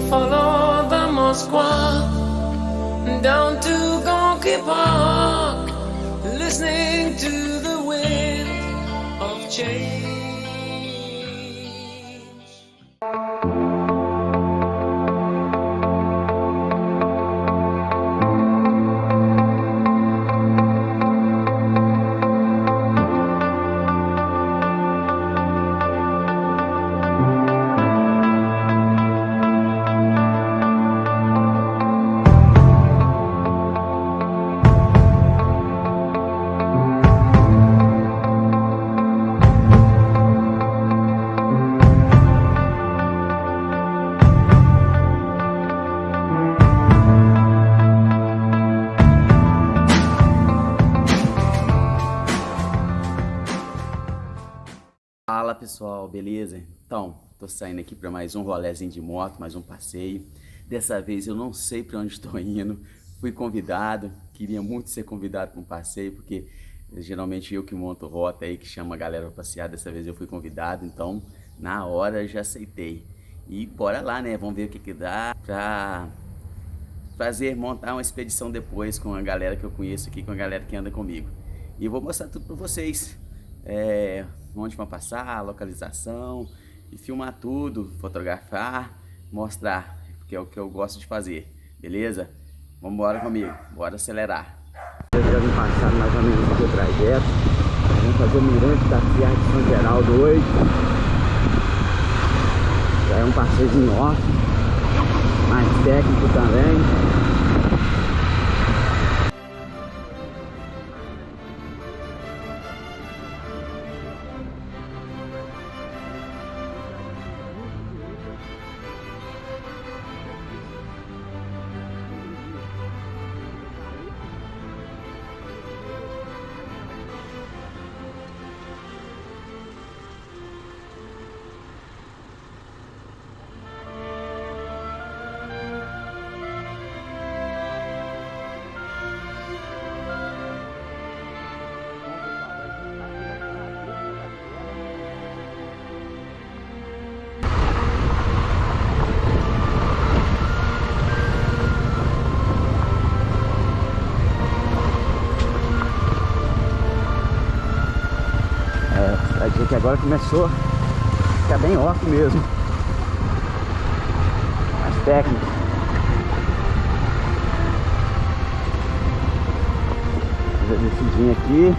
Follow the Moskva down to Gonky Park, listening to the wind of change. Fala pessoal, beleza? Então, tô saindo aqui para mais um rolezinho de moto, mais um passeio. Dessa vez eu não sei para onde estou indo, fui convidado, queria muito ser convidado para um passeio, porque geralmente eu que monto rota aí, que chama a galera para passear. Dessa vez eu fui convidado, então na hora já aceitei. E bora lá, né? Vamos ver o que dá pra montar uma expedição depois com a galera que eu conheço aqui, com a galera que anda comigo. E eu vou mostrar tudo para vocês. Onde vão passar, a localização, e filmar tudo, fotografar, mostrar, porque é o que eu gosto de fazer, beleza? Vamos embora comigo, bora acelerar. Eu já vim passando mais ou menos aqui o trajeto. Vamos fazer o mirante da Serra de São Geraldo hoje. Já é um passeiozinho off, mais técnico também. Que agora começou a ficar bem off mesmo, mais técnico. Fazer a descidinha aqui.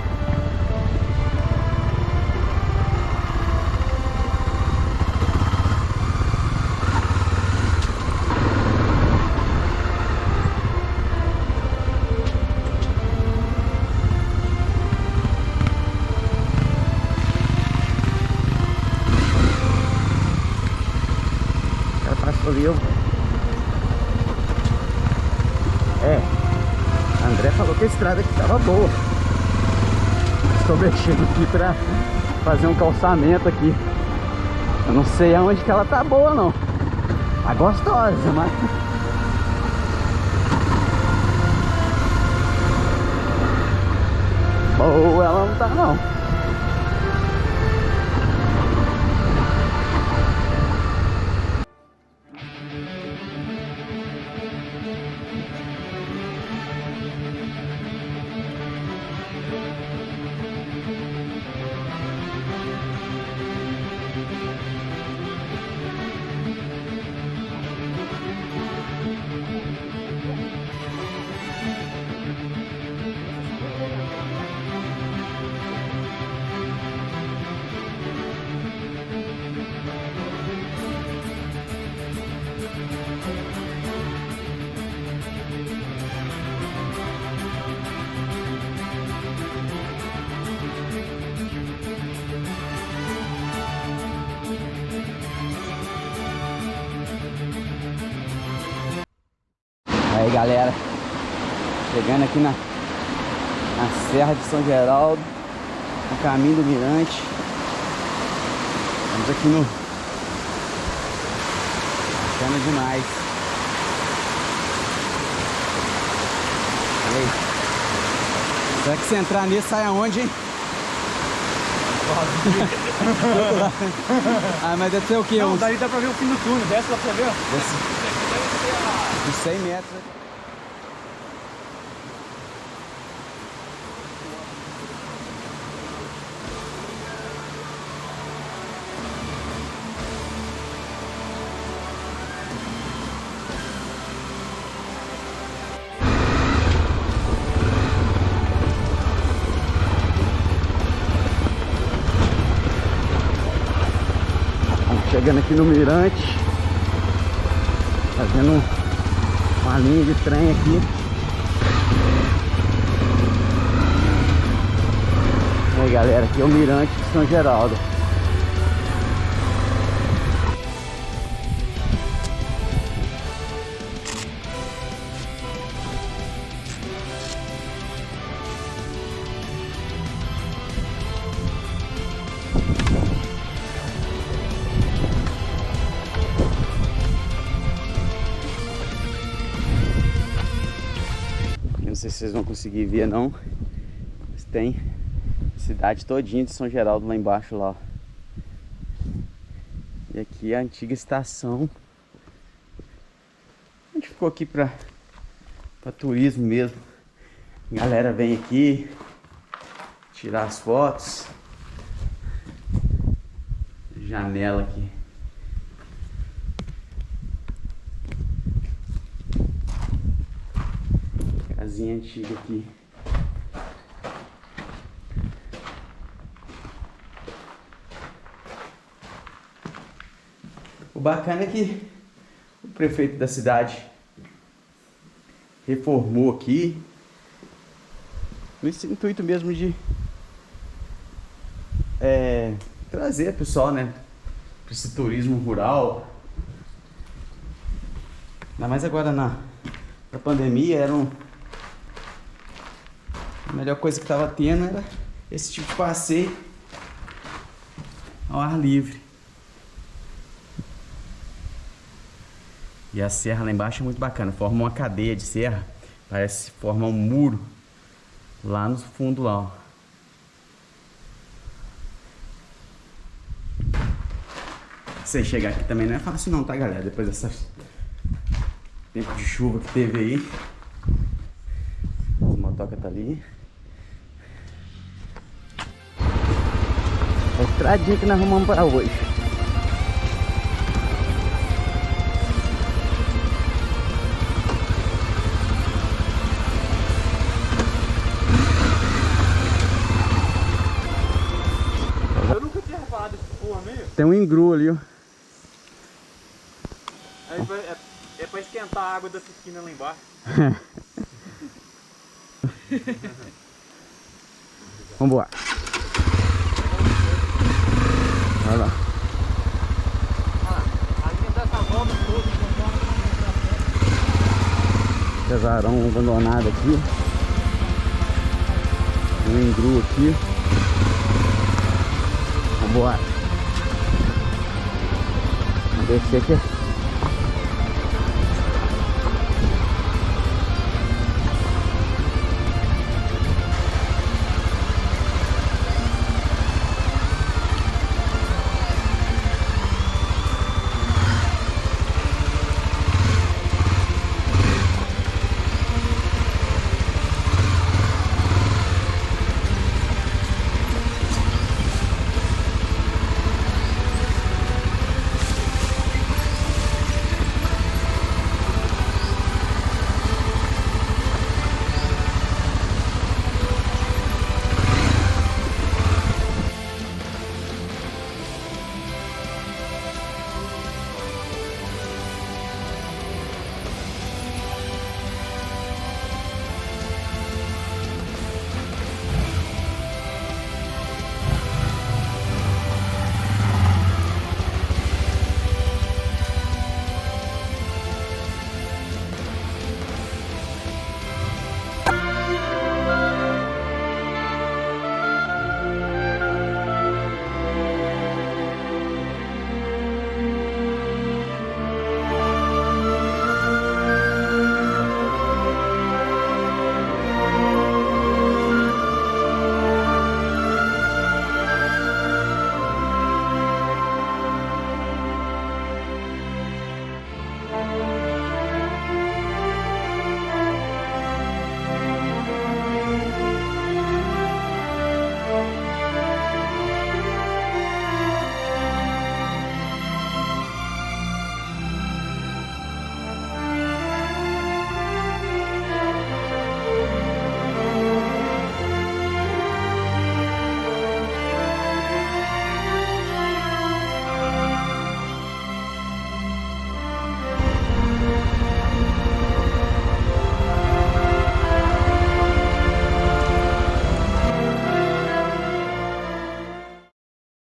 André falou que a estrada aqui estava boa. Estou mexendo aqui para fazer um calçamento aqui. Eu não sei aonde que ela tá boa não. Tá gostosa, mas boa ela não tá não. Aí galera, chegando aqui na Serra de São Geraldo, no caminho do Mirante. Estamos aqui no... bacana demais. Aí. Será que se entrar nisso sai aonde, hein? Ah, mas deve ser o quê? Não, Uns, daí dá pra ver o fim do túnel. Desce lá pra você ver. uns 100 metros. Chegando aqui no Mirante, fazendo uma linha de trem aqui. E aí galera, aqui é o Mirante de São Geraldo. Não sei se vocês vão conseguir ver não, mas tem cidade todinha de São Geraldo lá embaixo lá, ó. E aqui é a antiga estação. A gente ficou aqui pra turismo mesmo. A galera vem aqui tirar as fotos. Janela aqui. Casinha antiga aqui. O bacana é que o prefeito da cidade reformou aqui no intuito mesmo de trazer pessoal, né, para esse turismo rural. Ainda mais agora na pandemia, a melhor coisa que estava tendo era esse tipo de passeio ao ar livre. E a serra lá embaixo é muito bacana, forma uma cadeia de serra, parece formar um muro lá no fundo lá, ó. Você chegar aqui também não é fácil não, tá galera? Depois dessa tempo de chuva que teve aí. A motoca tá ali. É a estradinha que nós arrumamos para hoje. Eu nunca tinha reparado esse porra meio. Tem um engru ali, ó. É pra esquentar a água dessa esquina lá embaixo. Vambora. Olha lá. A linha dessa volta toda. Casarão abandonado aqui. Um engru aqui. Vambora. Vamos descer aqui.